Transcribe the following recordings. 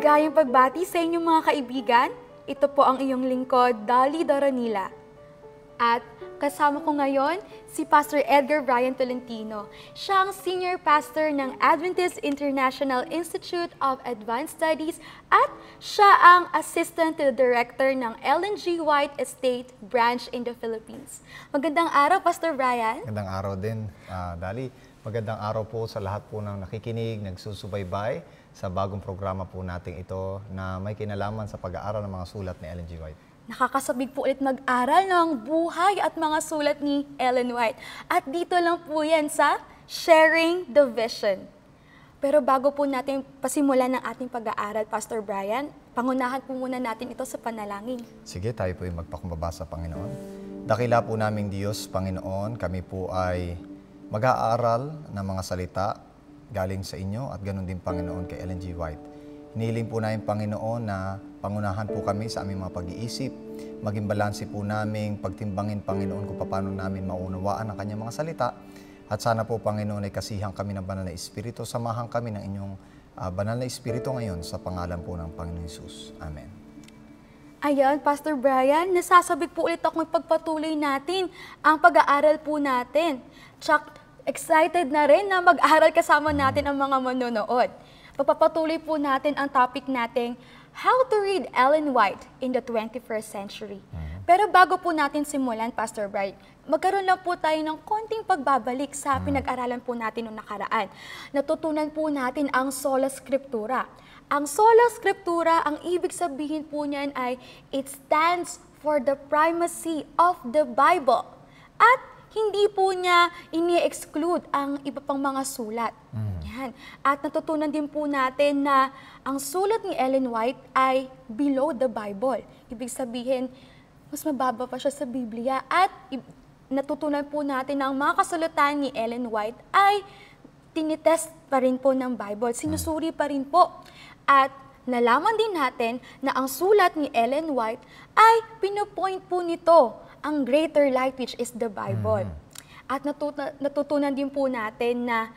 Maligayang pagbati sa inyong mga kaibigan. Ito po ang iyong lingkod, Dolly Doronila. At kasama ko ngayon si Pastor Edgar Brian Tolentino. Siya ang Senior Pastor ng Adventist International Institute of Advanced Studies at siya ang Assistant to the Director ng Ellen G. White Estate Branch in the Philippines. Magandang araw, Pastor Brian. Magandang araw din, Dali. Magandang araw po sa lahat po ng nakikinig, nagsusubaybay sa bagong programa po nating ito na may kinalaman sa pag-aaral ng mga sulat ni Ellen G. White. Nakakasabik po ulit mag-aral ng buhay at mga sulat ni Ellen White. At dito lang po yan sa Sharing the Vision. Pero bago po natin pasimulan ng ating pag-aaral, Pastor Brian, pangunahan po muna natin ito sa panalangin. Sige, tayo po yung magpakumbaba sa Panginoon. Dakila po naming Diyos, Panginoon, kami po ay mag-aaral ng mga salita galing sa inyo at ganun din, Panginoon, kay Ellen G. White. Hinihiling po namin, Panginoon, na pangunahan po kami sa aming mga pag-iisip, maging balanse po namin, pagtimbangin, Panginoon, kung paano namin maunawaan ang kanyang mga salita. At sana po, Panginoon, ay kasihan kami ng banal na Espiritu, samahan kami ng inyong banal na Espiritu ngayon sa pangalan po ng Panginoon Hesus. Amen. Ayan, Pastor Brian, nasasabik po ulit ako pagpatuloy natin ang pag-aaral po natin. Tsak, excited na rin na mag-aaral kasama natin ang mga manonood. Pagpapatuloy po natin ang topic nating How to Read Ellen White in the 21st Century. Pero bago po natin simulan, Pastor Brian, magkaroon lang po tayo ng konting pagbabalik sa pinag-aralan po natin noong nakaraan. Natutunan po natin ang Sola Scriptura. Ang Sola Scriptura, ang ibig sabihin po niyan ay it stands for the primacy of the Bible. At hindi po niya ini-exclude ang iba pang mga sulat. Yan. At natutunan din po natin na ang sulat ni Ellen White ay below the Bible. Ibig sabihin, mas mababa pa siya sa Biblia. At natutunan po natin na ang mga kasulatan ni Ellen White ay tinitest pa rin po ng Bible. Sinusuri pa rin po. At nalaman din natin na ang sulat ni Ellen White ay pinupoint po nito ang greater light which is the Bible. At natutunan din po natin na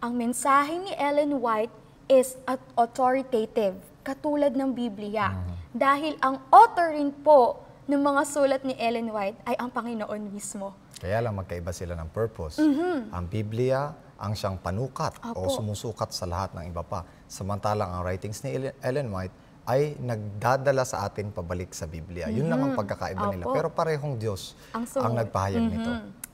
ang mensahe ni Ellen White is authoritative, katulad ng Biblia. Dahil ang author rin po ng mga sulat ni Ellen White ay ang Panginoon mismo. Kaya lang magkaiba sila ng purpose. Ang Biblia ang siyang panukat o sumusukat sa lahat ng iba pa. Samantalang ang writings ni Ellen White ay nagdadala sa atin pabalik sa Biblia. Yun lang ang pagkakaiba nila. Pero parehong Diyos ang nagpahayag nito.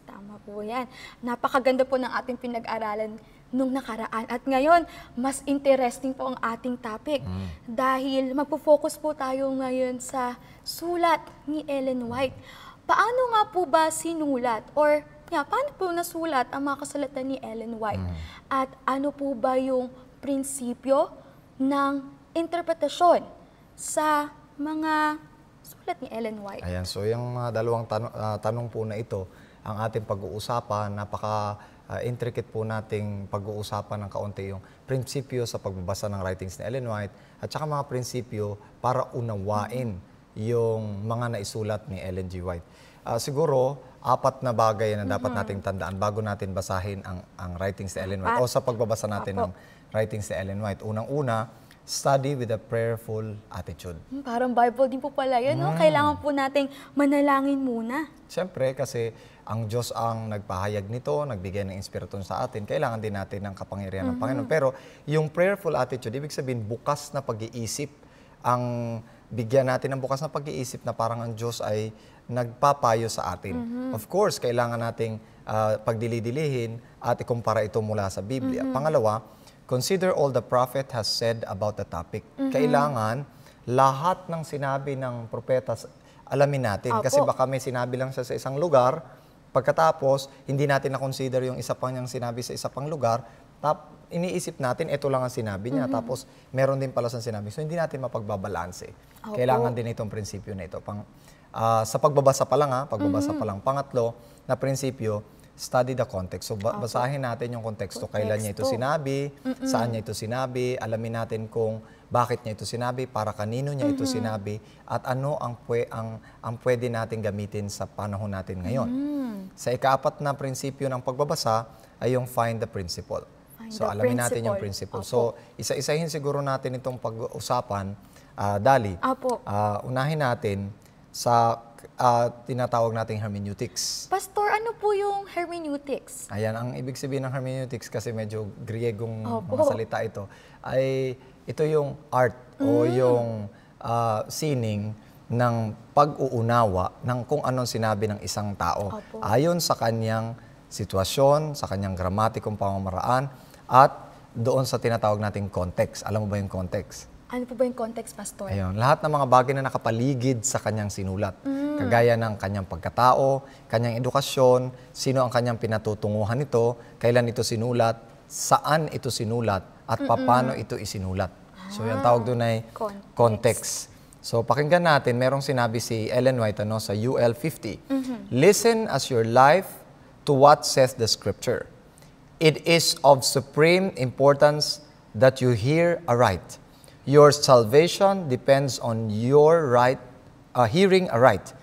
Tama po yan. Napakaganda po ng ating pinag-aralan nung nakaraan. At ngayon, mas interesting po ang ating topic. Dahil magpo-focus po tayo ngayon sa sulat ni Ellen White. Paano nga po ba sinulat? Or paano po nasulat ang mga kasulatan ni Ellen White? At ano po ba yung prinsipyo ng interpretasyon sa mga sulat ni Ellen White? Ayan, so yung dalawang tanong po na ito, ang ating pag-uusapan, napaka-intricate po nating pag-uusapan ng kaunti yung prinsipyo sa pagbabasa ng writings ni Ellen White at saka mga prinsipyo para unawain yung mga naisulat ni Ellen G. White. Siguro, 4 na bagay na dapat nating tandaan bago natin basahin ang writings ni Ellen White o sa pagbabasa natin ng writings ni Ellen White. Unang-una, study with a prayerful attitude. Parang Bible din po pala yun, no? Kailangan po nating manalangin muna. Siyempre, kasi ang Diyos ang nagpahayag nito, nagbigay ng inspirasyon sa atin, kailangan din natin ng kapangyarihan ng Panginoon. Pero yung prayerful attitude, ibig sabihin bukas na pag-iisip, ang bigyan natin ng bukas na pag-iisip na parang ang Diyos ay nagpapayo sa atin. Of course, kailangan nating pagdilidilihin at ikumpara ito mula sa Biblia. Pangalawa, consider all the prophet has said about the topic. Kailangan lahat ng sinabi ng propeta alamin natin. Kasi baka may sinabi lang siya sa isang lugar, pagkatapos hindi natin na-consider yung isa pang niyang sinabi sa isa pang lugar, iniisip natin, ito lang ang sinabi niya, tapos meron din pala sa sinabi. So hindi natin mapagbabalanse. Kailangan din itong prinsipyo na ito. Sa pagbabasa pa lang, pagbabasa pa lang. Pangatlo na prinsipyo, study the context. So, basahin natin yung konteksto. Kailan niya ito sinabi, saan niya ito sinabi, alamin natin kung bakit niya ito sinabi, para kanino niya ito sinabi, at ano ang pwede natin gamitin sa panahon natin ngayon. Sa ika-4 na prinsipyo ng pagbabasa ay yung find the principle. So, the alamin natin yung principle. So, isa-isahin siguro natin itong pag-usapan, Dali. Apo. Unahin natin sa tinatawag nating hermeneutics. Pastor, ano po yung hermeneutics? Ayan, ang ibig sabihin ng hermeneutics kasi medyo Griegong Opo. mga salita ito, ay ito yung art o yung sining ng pag-uunawa ng kung anong sinabi ng isang tao. Opo. Ayon sa kanyang sitwasyon, sa kanyang gramatikong pamamaraan, at doon sa tinatawag nating context. Alam mo ba yung context? Ano po ba yung context, Pastor? Ayun, lahat ng mga bagay na nakapaligid sa kanyang sinulat. Kagaya ng kanyang pagkatao, kanyang edukasyon, sino ang kanyang pinatutunguhan nito, kailan ito sinulat, saan ito sinulat, at paano ito isinulat. So, yung tawag doon ay context. So, pakinggan natin, merong sinabi si Ellen White sa UL 50. Listen as your life to what says the Scripture. It is of supreme importance that you hear aright. Your salvation depends on your hearing aright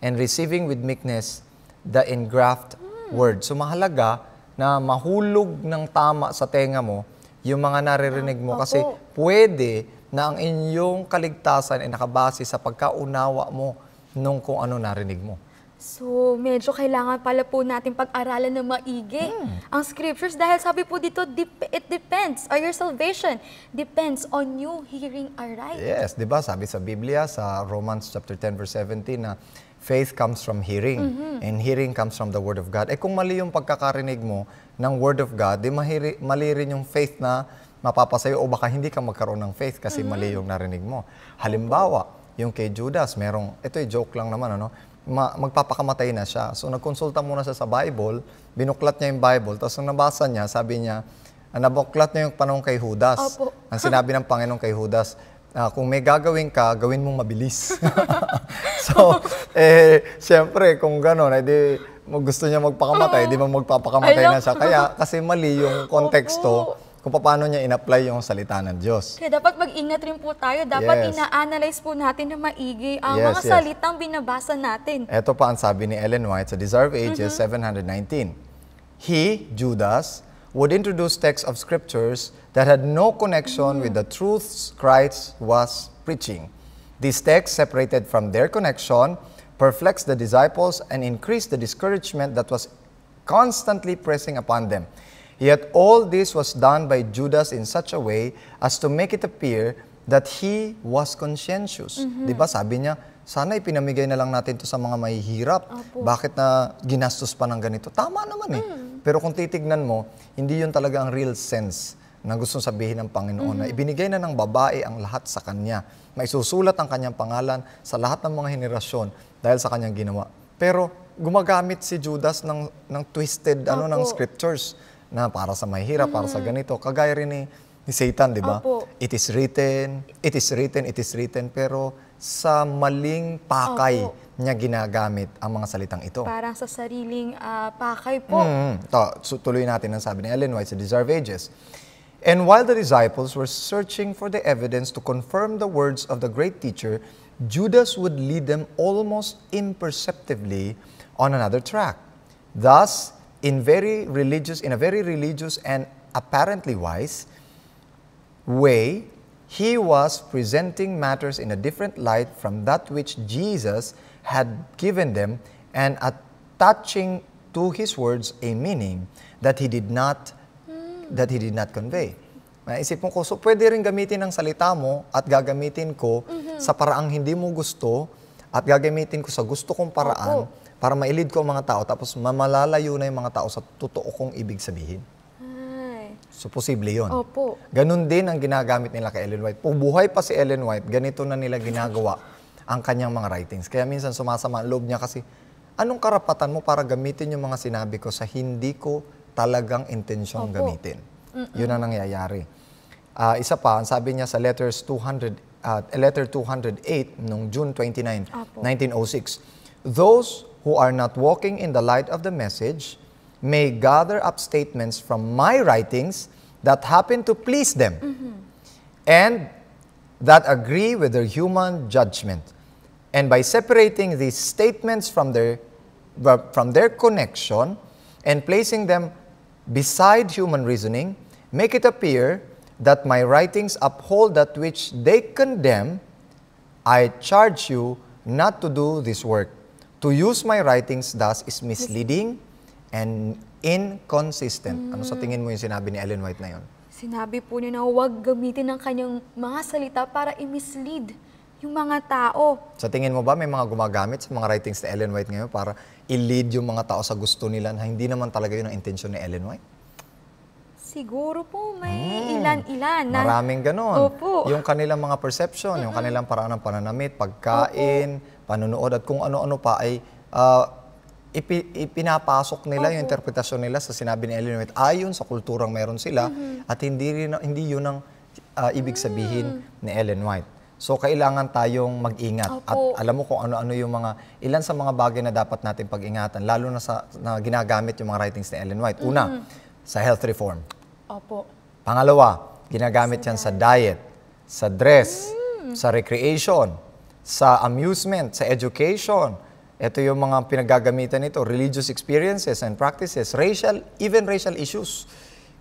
and receiving with meekness the engraft word. So mahalaga na mahulog ng tama sa tenga mo yung mga naririnig mo kasi pwede na ang inyong kaligtasan ay nakabase sa pagkaunawa mo nung kung ano narinig mo. So, medyo kailangan pala po natin pag-aralan ng maigi ang scriptures dahil sabi po dito, it depends, or your salvation depends on you hearing aright. Yes, di ba? Sabi sa Biblia, sa Romans chapter 10 verse 17 na faith comes from hearing and hearing comes from the Word of God. Eh kung mali yung pagkakarinig mo ng Word of God, di mali rin yung faith na mapapasayo o baka hindi ka magkaroon ng faith kasi mali yung narinig mo. Halimbawa, yung kay Judas, ito joke lang naman, magpapakamatay na siya. So nagkonsulta muna siya sa Bible, binuklat niya yung Bible, tapos nung nabasa niya, sabi niya, nabuklat niya yung panahon kay Judas. Opo. Ang sinabi ng Panginoon kay Judas, kung may gagawin ka, gawin mong mabilis. So, siyempre, kung gano'n, edi gusto niya magpakamatay, di ba magpapakamatay na siya. Kaya, kasi mali yung konteksto kung paano niya in-apply yung salita ng Diyos. Kaya dapat mag-ingat rin po tayo. Dapat Yes. ina-analyze po natin na maigi ang Yes, mga yes. salitang binabasa natin. Ito pa ang sabi ni Ellen White sa Desire of Ages 719. He, Judas, would introduce texts of scriptures that had no connection with the truths Christ was preaching. These texts, separated from their connection, perplexed the disciples and increased the discouragement that was constantly pressing upon them. Yet all this was done by Judas in such a way as to make it appear that he was conscientious. Di ba sabi niya, sana ipinamigay na lang natin to sa mga mahihirap. Bakit na ginastos pa ng ganito? Tama naman eh. Pero kung titignan mo, hindi yun talaga ang real sense na gustong sabihin ng Panginoon na ibinigay na ng babae ang lahat sa Kanya. Maisusulat ang Kanyang pangalan sa lahat ng mga henerasyon dahil sa Kanyang ginawa. Pero gumagamit si Judas ng twisted ng scriptures na para sa mahirap, para sa ganito. Kagaya rin ni Satan, di ba? It is written, it is written, it is written. Pero sa maling pakay niya ginagamit ang mga salitang ito. Parang sa sariling pakay po. So, tuloy natin ang sabi ni Ellen White sa Desire of Ages. And while the disciples were searching for the evidence to confirm the words of the great teacher, Judas would lead them almost imperceptibly on another track. Thus, in a very religious and apparently wise way, he was presenting matters in a different light from that which Jesus had given them and attaching to his words a meaning that he did not convey. Naisip mo ko, so pwede rin gamitin ang salita mo at gagamitin ko sa paraang hindi mo gusto at gagamitin ko sa gusto kong paraan para mailid ko ang mga tao tapos mamalalayo na yung mga tao sa totoo kong ibig sabihin. So, posible yun. Ganun din ang ginagamit nila kay Ellen White. Kung buhay pa si Ellen White, ganito na nila ginagawa ang kanyang mga writings. Kaya minsan sumasama ang loob niya kasi, anong karapatan mo para gamitin yung mga sinabi ko sa hindi ko talagang intensyong gamitin? Yun ang nangyayari. Isa pa, ang sabi niya sa letter 208 noong June 29, 1906, those who are not walking in the light of the message may gather up statements from my writings that happen to please them and that agree with their human judgment. And by separating these statements from their connection and placing them beside human reasoning, make it appear that my writings uphold that which they condemn, I charge you not to do this work. To use my writings thus is misleading and inconsistent. Ano sa tingin mo yung sinabi ni Ellen White na yun? Sinabi po niya na huwag gamitin ang kanyang mga salita para i-mislead yung mga tao. Sa tingin mo ba may mga gumagamit sa mga writings ni Ellen White ngayon para i-lead yung mga tao sa gusto nila na hindi naman talaga yun ang intensyon ni Ellen White? Siguro po may ilan-ilan na... Maraming ganon. Opo. Yung kanilang mga perception, yung kanilang paraan ng pananamit, pagkain, panunood at kung ano-ano pa ay ipinapasok nila yung interpretasyon nila sa sinabi ni Ellen White ayon sa kulturang meron sila at hindi yun ang ibig sabihin ni Ellen White. So, kailangan tayong mag-ingat. At alam mo kung ano-ano yung ilan sa mga bagay na dapat natin pag-ingatan, lalo na ginagamit yung mga writings ni Ellen White. Una, sa health reform. Opo. Pangalawa, ginagamit yan sa diet, sa dress, sa recreation, sa amusement, sa education. Ito yung mga pinagagamitan nito, religious experiences and practices, even racial issues.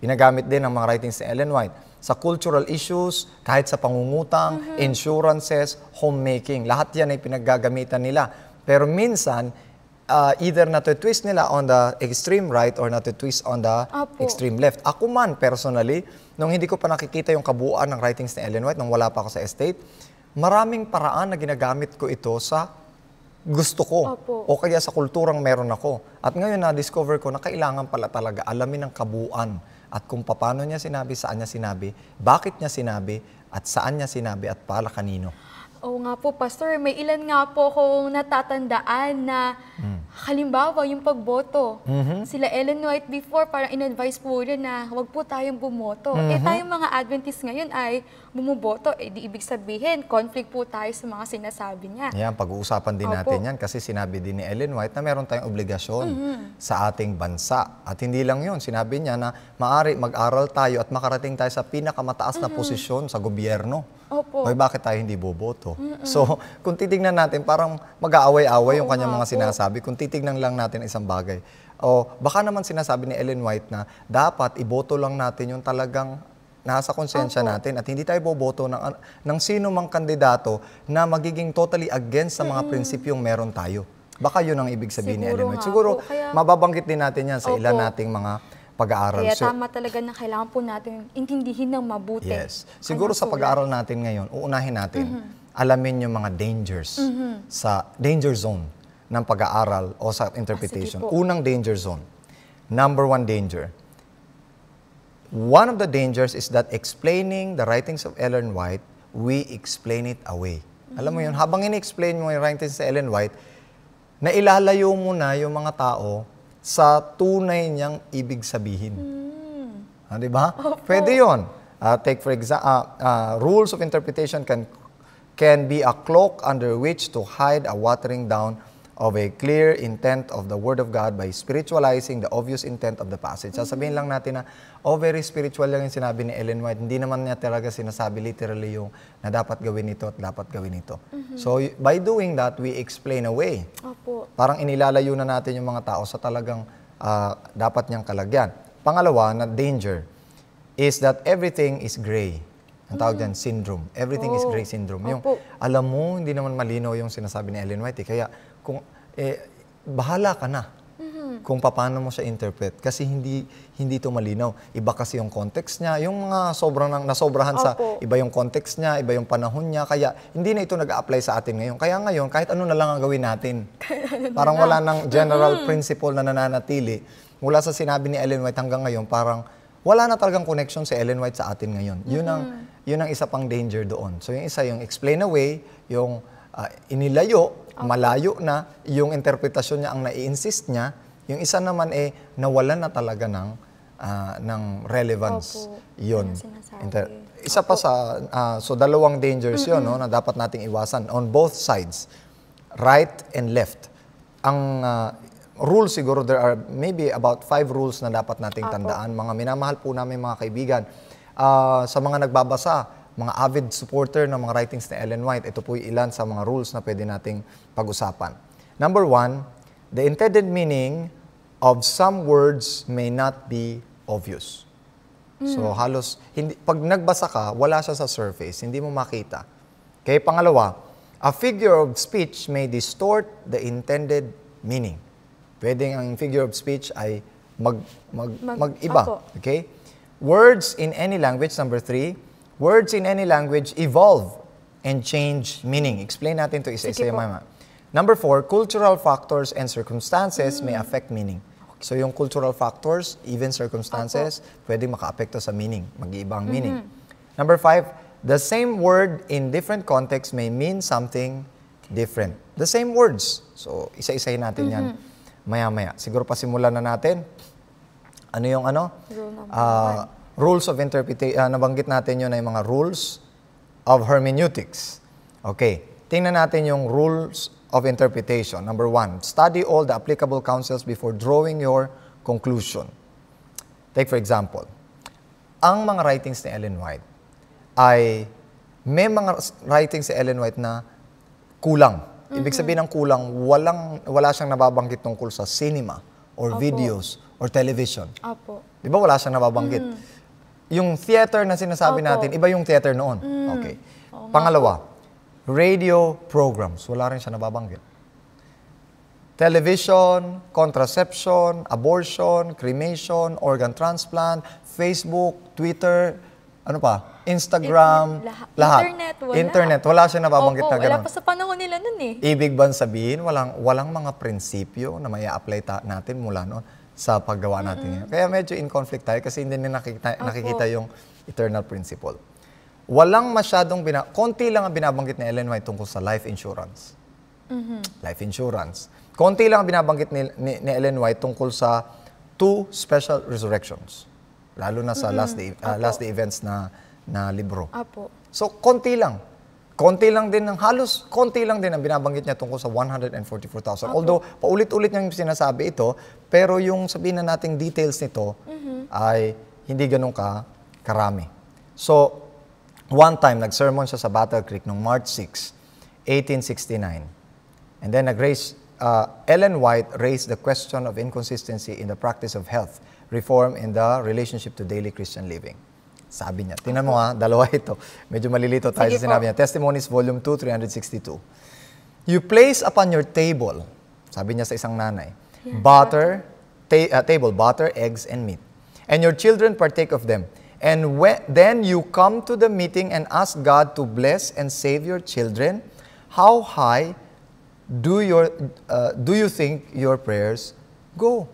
Ginagamit din ang mga writings ni Ellen White. Sa cultural issues, kahit sa pangungutang, insurances, homemaking, lahat yan ay pinaggagamitan nila. Pero minsan, either na-twist nila on the extreme right or na-twist on the extreme left. Ako man, personally, nung hindi ko pa nakikita yung kabuuan ng writings ni Ellen White, nung wala pa ako sa estate, maraming paraan na ginagamit ko ito sa gusto ko o kaya sa kulturang meron ako. At ngayon na-discover ko na kailangan pala talaga alamin ang kabuuan at kung paano niya sinabi, saan niya sinabi, bakit niya sinabi, at saan niya sinabi at para kanino. Oo nga po, Pastor. May ilan nga po kung natatandaan na halimbawa yung pagboto. Sila Ellen White before, parang in-advise po rin na huwag po tayong bumoto. Tayong mga Adventist ngayon ay bumuboto. Di ibig sabihin, conflict po tayo sa mga sinasabi niya. Yan, pag-uusapan din natin yan kasi sinabi din ni Ellen White na meron tayong obligasyon sa ating bansa. At hindi lang yun, sinabi niya na maaari mag-aral tayo at makarating tayo sa pinakamataas na posisyon sa gobyerno. Oy, bakit tayo hindi boboto? So, kung titignan natin, parang mag-aaway-away yung kanyang mga sinasabi. Kung titignan lang natin isang bagay. O baka naman sinasabi ni Ellen White na dapat iboto lang natin yung talagang nasa konsensya natin at hindi tayo boboto ng sino mang kandidato na magiging totally against sa mga prinsipyong meron tayo. Baka yun ang ibig sabihin ni Ellen White. Siguro, mababanggit din natin yan sa ilan nating mga pag-aaral. Kaya tama talaga na kailangan po natin intindihin ng mabuti. Yes. Siguro sa pag-aaral natin ngayon, uunahin natin, alamin yung mga dangers sa danger zone ng pag-aaral o sa interpretation. Unang danger zone. Number one danger. One of the dangers is that explaining the writings of Ellen White, we explain it away. Alam mo yun, habang ini-explain mo yung writings sa Ellen White, nailalayo mo na yung mga tao sa tunay niyang ibig sabihin. Di ba? Pwede yun. Take for example, rules of interpretation can be a cloak under which to hide a watering down of a clear intent of the Word of God by spiritualizing the obvious intent of the passage. Sasabihin lang natin na, very spiritual lang yung sinabi ni Ellen White. Hindi naman niya talaga sinasabi literally yung na dapat gawin ito at dapat gawin ito. So, by doing that, we explain away. Parang inilalayo na natin yung mga tao sa talagang dapat niyang kalagyan. Pangalawa, na danger, is that everything is gray. Ang tawag dyan, syndrome. Everything is gray syndrome. Yung, alam mo, hindi naman malinaw yung sinasabi ni Ellen White. Kaya, kung bahala ka na kung paano mo siya interpret. Kasi hindi ito malinaw. Iba kasi yung context niya. Yung mga nasobrahan sa iba yung context niya, iba yung panahon niya. Kaya, hindi na ito nag-a-apply sa atin ngayon. Kaya ngayon, kahit ano na lang ang gawin natin. Parang wala ng general principle na nananatili. Mula sa sinabi ni Ellen White hanggang ngayon, parang wala na talagang connection si Ellen White sa atin ngayon. Yun ang isa pang danger doon. So yung isa, yung explain away, yung inilayo, malayo na, yung interpretasyon niya ang nai-insist niya, yung isa naman nawalan na talaga ng relevance. Yun. Isa pa so dalawang dangers yun, no, na dapat nating iwasan on both sides, right and left. Ang rules siguro, there are maybe about 5 rules na dapat nating tandaan. Mga minamahal po namin mga kaibigan. Sa mga nagbabasa, mga avid supporter ng mga writings ni Ellen White, ito po ilan sa mga rules na pwede nating pag-usapan. Number 1, the intended meaning of some words may not be obvious. So halos, pag nagbasa ka, wala siya sa surface, hindi mo makita. Okay, pangalawa, a figure of speech may distort the intended meaning. Pwedeng ang figure of speech ay mag-iba. Opo. Okay? Words in any language, number 3, words in any language evolve and change meaning. Explain natin to isa-isa Sige yung po. mga. Number 4, cultural factors and circumstances may affect meaning. So yung cultural factors, even circumstances, pwedeng maka-apekto sa meaning, mag-iiba ang meaning. Number 5, the same word in different contexts may mean something different. The same words. So isa-isahin natin yan maya-maya. Siguro pasimulan na natin. Ano yung ano? Rule number Rules of interpretation. Nabanggit natin yun ay mga rules of hermeneutics. Okay. Tingnan natin yung rules of interpretation. Number 1, study all the applicable counsels before drawing your conclusion. Take for example, ang mga writings ni Ellen White ay, may mga writings si Ellen White na kulang. Ibig sabihin ng kulang, wala siyang nababanggit tungkol sa cinema or videos or television. Apo. Di ba wala siyang nababanggit? Yung theater na sinasabi Opo. natin, iba yung theater noon. Okay. Pangalawa, radio programs, wala rin siya nababanggit. Television, contraception, abortion, cremation, organ transplant, Facebook, Twitter, ano pa? Instagram, lahat. Internet, wala siya nababanggit Opo, na gano'n. wala pa sa panahon nila nun eh. Ibig ba sabihin, walang mga prinsipyo na may apply natin mula noon sa paggawa natin ngayon. Kaya medyo in conflict tayo kasi hindi na nakikita yung eternal principle. Konti lang ang binabanggit ni Ellen White tungkol sa life insurance. Life insurance. Konti lang ang binabanggit ni Ellen White tungkol sa 2 special resurrections. Lalo na sa last day events na libro. Apo. So, konti lang. Konti lang din ang binabanggit niya tungkol sa 144,000. Although, paulit-ulit niyang sinasabi ito, pero yung sabihin na nating details nito ay hindi ganun karami. So, one time, nag-sermon siya sa Battle Creek noong March 6, 1869. And then, Ellen White raised the question of inconsistency in the practice of health, reform, and the relationship to daily Christian living. Sabi niya. Tingnan mo dalawa ito. Medyo malilito tayo Sige sa sinabi niya. Testimonies, Volume 2, 362. You place upon your table, sabi niya sa isang nanay, butter, eggs, and meat. And your children partake of them. And then you come to the meeting and ask God to bless and save your children. How high do you think your prayers go?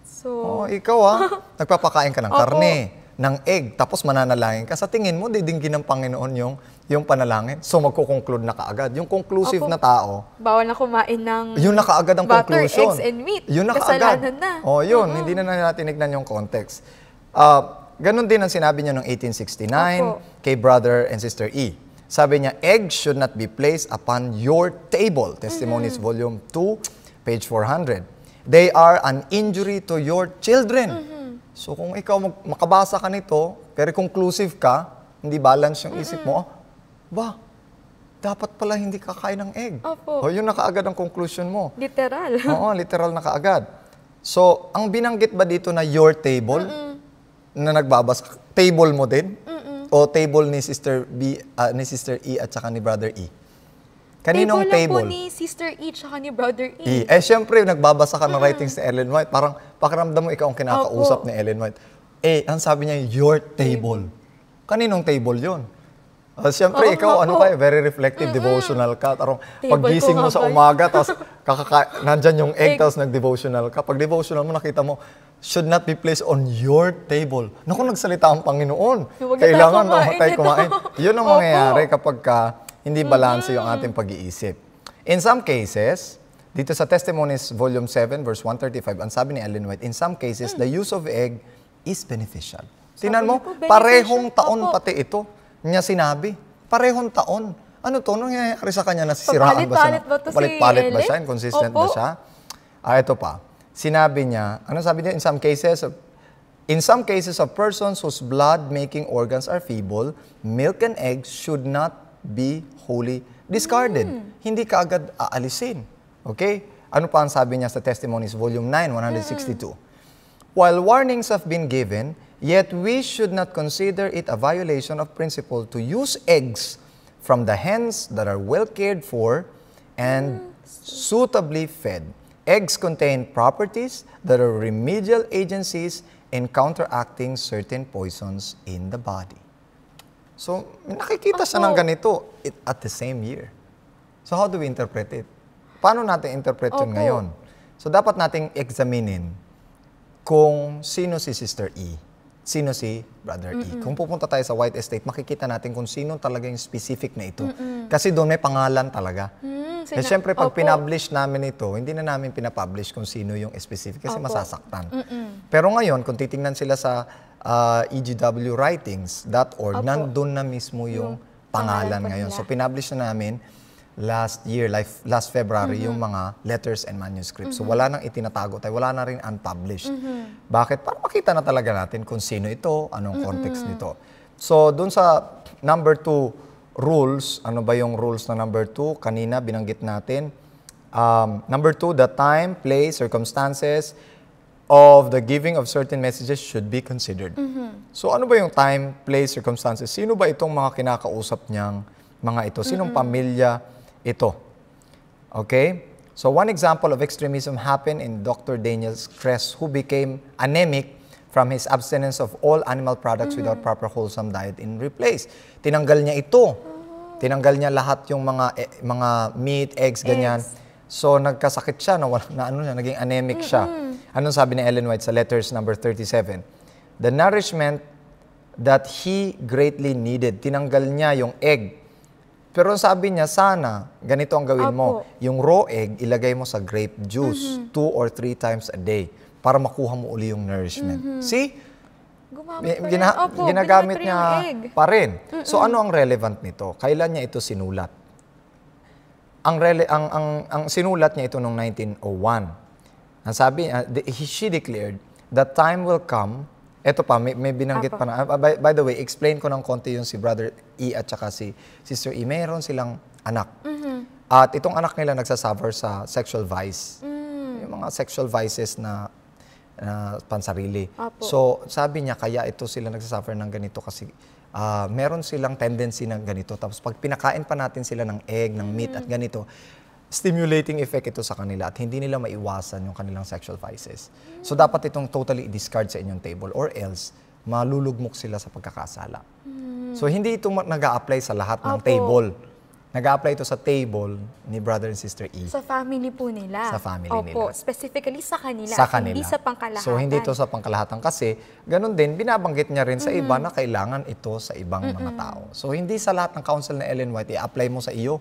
So, Ikaw nagpapakain ka ng Opo. karne, ng egg, tapos mananalangin ka. Sa tingin mo, didinggin ng Panginoon yung panalangin. So, magkukonklud na kaagad. Yung conclusive Opo. na tao, bawal na kumain ng yun na kaagad ang butter, conclusion. eggs, and meat. Yun na Kasalanan kaagad. na. Yun. Hindi na natin tinignan yung context. Ganon din ang sinabi niya noong 1869 Opo. kay Brother and Sister E. Sabi niya, eggs should not be placed upon your table. Testimonies, Volume 2, page 400. They are an injury to your children. So kung ikaw makabasa ka nito, pero conclusive ka, hindi balance yung isip mo, dapat pala hindi kakain ng egg. Opo. Yun na kaagad ang conclusion mo. Literal. Oo, literal na kaagad. So, ang binanggit ba dito na your table, na nagbabasa, table mo din? O table ni Sister E at saka ni Brother E? Kaninong table? table? Lang po ni Sister E tsaka ni Brother E. Siyempre, nagbabasa ka ng writings ni Ellen White. Parang pakiramdam mo ikaw ang kinakausap ni Ellen White. Ang sabi niya, your table. Kaninong table yun? Siyempre, ikaw, very reflective, devotional ka. Tarong, paggising mo sa umaga, tapos nandyan yung egg, tapos nag-devotional ka. Pag devotional mo, nakita mo, should not be placed on your table. Naku, nagsalita ang Panginoon. Kailangan tayo kumain. Yun ang mangyayari kapag hindi balanse yung ating pag-iisip. In some cases, dito sa Testimonies, Volume 7, verse 135, ang sabi ni Ellen White, in some cases, the use of egg is beneficial. Tingnan mo, parehong taon pati ito niya sinabi. Parehong taon. Ano to? Nangyayari sa kanya, nasisiraan ba siya? Palit-palit ba siya? Inconsistent ba siya? Ito pa. Sinabi niya, ano sabi niya? In some cases of persons whose blood-making organs are feeble, milk and eggs should not be wholly discarded. Hindi kaagad aalisin. Okay? Ano pa ang sabi niya sa Testimonies, Volume 9, 162? While warnings have been given, Yet we should not consider it a violation of principle to use eggs from the hens that are well cared for and suitably fed. Eggs contain properties that are remedial agencies in counteracting certain poisons in the body. So, nakikita siya ng ganito at the same year. So, how do we interpret it? Paano natin interpret yun ngayon? So, dapat nating examinin kung sino si Sister E. Sino si Brother E. Kung pupunta tayo sa White Estate, makikita natin kung sino talaga yung specific na ito. Kasi doon may pangalan talaga. Eh, syempre, pag pinablish namin ito, hindi na namin pinapublish kung sino yung specific kasi masasaktan. Pero ngayon, kung titingnan sila sa egwritings.org, nandun na mismo yung pangalan ngayon. So, pinablish na namin last year, last February, yung mga letters and manuscripts. So, wala nang itinatago tayo, wala na rin unpublished. Bakit? Para makita na talaga natin kung sino ito, anong context nito. So, dun sa number 2 rules, ano ba yung rules na number 2? Kanina, binanggit natin. Number 2, the time, place, circumstances of the giving of certain messages should be considered. So, ano ba yung time, place, circumstances? Sino ba itong mga kinakausap niyang mga ito? Sinong pamilya ito? Okay? So, one example of extremism happened in Dr. Daniel Kress, who became anemic from his abstinence of all animal products without proper wholesome diet in replace. Tinanggal niya ito. Tinanggal niya lahat yung mga meat, eggs, ganyan. So, nagkasakit siya, naging anemic siya. Anong sabi ni Ellen White sa letters number 37? The nourishment that he greatly needed. Tinanggal niya yung egg. Pero sabi niya, sana, ganito ang gawin mo. Yung raw egg, ilagay mo sa grape juice 2 or 3 times a day para makuha mo uli yung nourishment. See? Ginagamit niya pa rin. So, ano ang relevant nito? Kailan niya ito sinulat? Ang sinulat niya ito noong 1901. Ang sabi, she declared, that time will come. Ito pa, may binanggit pa na. By the way, explain ko ng konti yung si Brother E at saka si Sister E. Mayroon silang anak. At itong anak nila nagsasuffer sa sexual vice. Yung mga sexual vices na pansarili. So, sabi niya, kaya ito sila nagsasuffer ng ganito kasi meron silang tendency ng ganito. Tapos pag pinakain pa natin sila ng egg, ng meat at ganito, stimulating effect ito sa kanila at hindi nila maiwasan yung kanilang sexual vices. So, dapat itong totally discard sa inyong table or else, malulugmok sila sa pagkakasala. So, hindi ito nag-a-apply sa lahat ng table. Nag-a-apply ito sa table ni Brother and Sister E. Sa family po nila. Sa family nila. Specifically sa kanila. Sa kanila. Hindi sa pangkalahatan. So, hindi ito sa pangkalahatan kasi ganun din, binabanggit niya rin sa iba na kailangan ito sa ibang mga tao. So, hindi sa lahat ng counsel na Ellen White, i-apply mo sa iyo.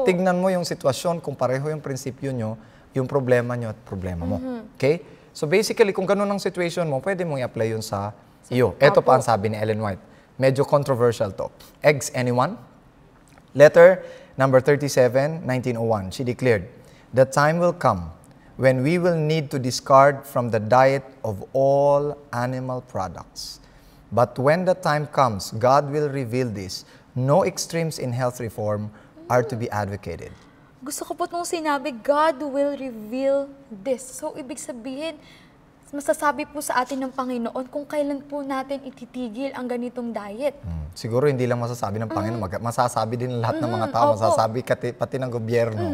Tignan mo yung sitwasyon, kung pareho yung prinsipyo nyo, yung problema nyo at problema mo. Okay? So, basically, kung ganun ang situation mo, pwede mong i-apply yun sa iyo. Ito pa ang sabi ni Ellen White. Medyo controversial to. Eggs, anyone? Letter number 37, 1901, she declared, the time will come when we will need to discard from the diet of all animal products. But when the time comes, God will reveal this. No extremes in health reform are to be advocated. Gusto ko po itong sinabi, God will reveal this. So, ibig sabihin, masasabi po sa atin ng Panginoon kung kailan po natin ititigil ang ganitong diet. Siguro hindi lang masasabi ng Panginoon, masasabi din ng lahat ng mga tao, masasabi pati ng gobyerno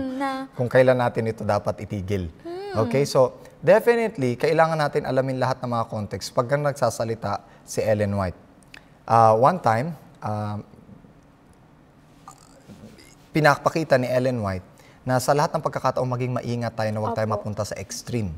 kung kailan natin ito dapat itigil. Okay, so definitely, kailangan natin alamin lahat ng mga context pag nagsasalita si Ellen White. One time, pinapakita ni Ellen White na sa lahat ng pagkakataong maging maingat tayo na huwag tayo mapunta sa extreme.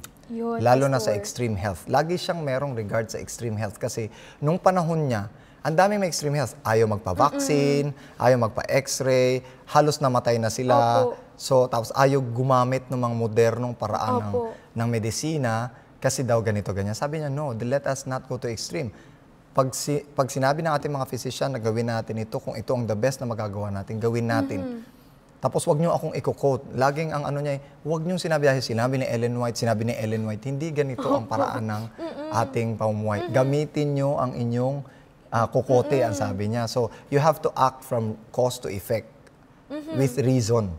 Lalo na sa extreme health. Lagi siyang merong regard sa extreme health kasi nung panahon niya, ang daming may extreme health. Ayaw magpa-vaccine, ayaw magpa-x-ray, halos namatay na sila. So, tapos ayaw gumamit ng mga modernong paraan ng medisina kasi daw ganito, ganyan. Sabi niya, no, let us not go to extreme. Pag sinabi ng ating mga physician na gawin natin ito, kung ito ang the best na magagawa natin, gawin natin. Tapos wag niyo akong i-quote. Laging ang ano niya, wag niyo sinabi ni Ellen White, hindi ganito ang paraan ng ating pamumuhay. Gamitin niyo ang inyong kukote, ang sabi niya. So, you have to act from cause to effect with reason.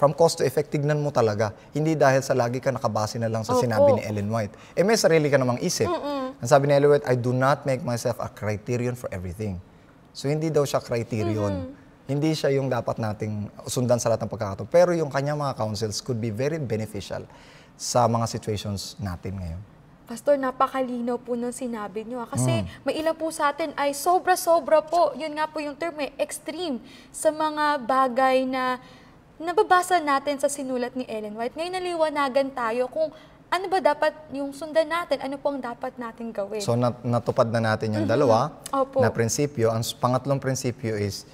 from cause to effect, tignan mo talaga. Hindi dahil sa lagi ka nakabase na lang sa Opo. sinabi ni Ellen White. May sarili ka namang isip. Ang sabi ni Ellen White, I do not make myself a criterion for everything. So hindi daw siya criterion. Hindi siya yung dapat nating sundan sa lahat ng pagkakataon. Pero yung kanyang mga counsels could be very beneficial sa mga situations natin ngayon. Pastor, napakalinaw po ng sinabi nyo. Kasi may ilan po sa atin ay sobra-sobra po. Yun nga po yung term, extreme sa mga bagay na nababasa natin sa sinulat ni Ellen White. Ngayon naliwanagan tayo kung ano ba dapat yung sundan natin, ano po ang dapat natin gawin. So natupad na natin yung dalawa Opo. na prinsipyo. Ang pangatlong prinsipyo is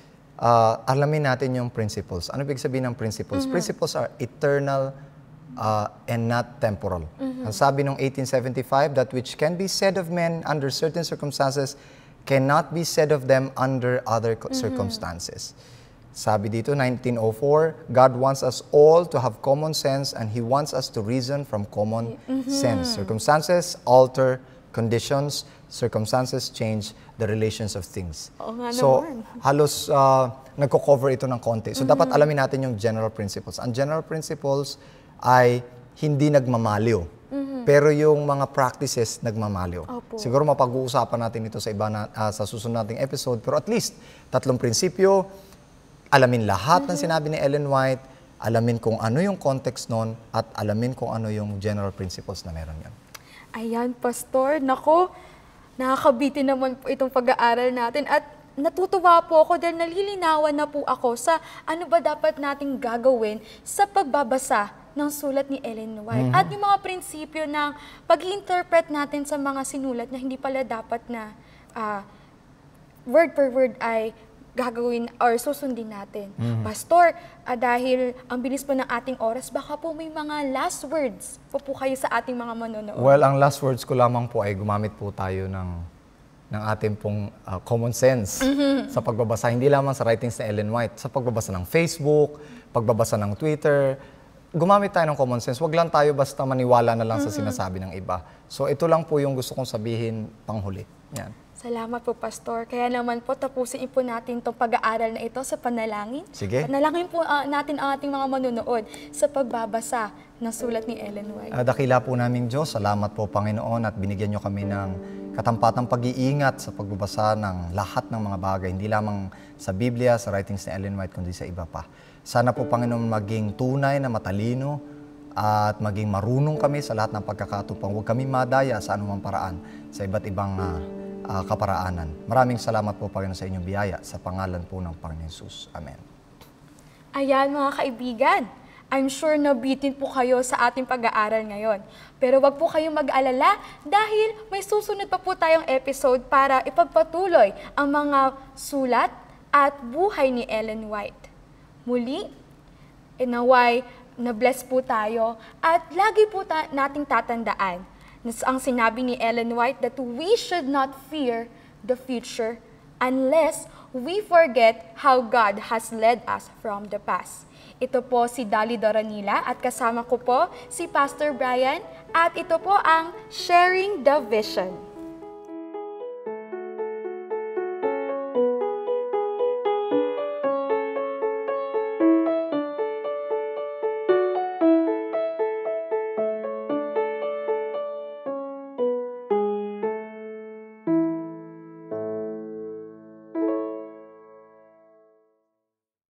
alamin natin yung principles. Ano ibig sabihin ng principles? Principles are eternal and not temporal. Ang sabi ng 1875, that which can be said of men under certain circumstances cannot be said of them under other circumstances. Sabi dito, 1904, God wants us all to have common sense and He wants us to reason from common sense. Circumstances alter conditions, circumstances change the relations of things. Oo nga So, naman. halos nagko-cover ito ng konti. So, dapat alamin natin yung general principles. Ang general principles ay hindi nagmamaliw. Pero yung mga practices nagmamaliw. Opo. Siguro mapag-uusapan natin ito sa iba sa susunod nating episode. Pero at least, tatlong prinsipyo, alamin lahat ng sinabi ni Ellen White, alamin kung ano yung context nun, at alamin kung ano yung general principles na meron yan. Ayan, Pastor. Nako, nakakabitin naman po itong pag-aaral natin. At natutuwa po ako dahil nalilinawan na po ako sa ano ba dapat nating gagawin sa pagbabasa ng sulat ni Ellen White. At yung mga prinsipyo ng pag-interpret natin sa mga sinulat na hindi pala dapat na word per word ay gagawin or susundin natin. Pastor, dahil ang bilis po ng ating oras, baka po may mga last words po kayo sa ating mga manonood. Well, ang last words ko lamang po ay gumamit po tayo ng ating pong common sense sa pagbabasa. Hindi lamang sa writings ni Ellen White, sa pagbabasa ng Facebook, pagbabasa ng Twitter. Gumamit tayo ng common sense. Huwag lang tayo basta maniwala na lang sa sinasabi ng iba. So ito lang po yung gusto kong sabihin panghuli. Yan. Salamat po, Pastor. Kaya naman po, tapusin po natin itong pag-aaral na ito sa panalangin. Sige. Panalangin po natin ang ating mga manonood sa pagbabasa ng sulat ni Ellen White. Dakila po naming Diyos, salamat po Panginoon at binigyan niyo kami ng katampatang pag-iingat sa pagbabasa ng lahat ng mga bagay, hindi lamang sa Biblia, sa writings ni Ellen White, kundi sa iba pa. Sana po Panginoon maging tunay na matalino at maging marunong kami sa lahat ng pagkakatupang. Huwag kami madaya sa anumang paraan sa iba't ibang kaparaanan. Maraming salamat po Panginoon sa inyong biyaya sa pangalan po ng Panginoon Jesus. Amen. Ayan mga kaibigan, I'm sure nabitin po kayo sa ating pag-aaral ngayon. Pero wag po kayong mag-alala dahil may susunod pa po tayong episode para ipagpatuloy ang mga sulat at buhay ni Ellen White. Muli, naway na-bless po tayo at lagi po nating tatandaan ang sinabi ni Ellen White that we should not fear the future unless we forget how God has led us from the past. Ito po si Dali Doranila at kasama ko po si Pastor Brian at ito po ang Sharing the Vision.